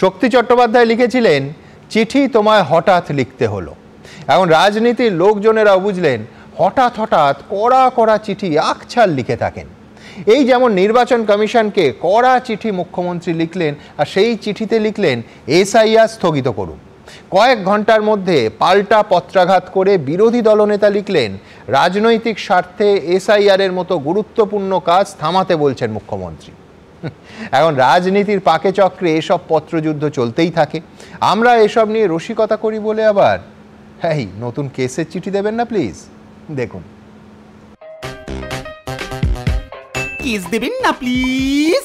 শক্তি চট্টোপাধ্যায় লিখেছিলেন, চিঠি তোমায় হঠাৎ লিখতে হলো। এখন রাজনীতির লোকজনেরাও বুঝলেন, হঠাৎ হঠাৎ কড়া কড়া চিঠি আকছার লিখে থাকেন। এই যেমন নির্বাচন কমিশনকে কড়া চিঠি মুখ্যমন্ত্রী লিখলেন, আর সেই চিঠিতে লিখলেন এসআইআর স্থগিত করুন। কয়েক ঘন্টার মধ্যে পাল্টা পত্রাঘাত করে বিরোধী দলনেতা লিখলেন, রাজনৈতিক স্বার্থে এসআইআর এর মতো গুরুত্বপূর্ণ কাজ থামাতে বলছেন মুখ্যমন্ত্রী। এখন রাজনীতির পাকে চক্রে এসব পত্রযুদ্ধ চলতেই থাকে। আমরা এসব নিয়ে রসিকতা করি বলে আবার এই নতুন কেসের চিঠি দেবেন না প্লিজ। দেখুন, কেস দেবেন না প্লিজ।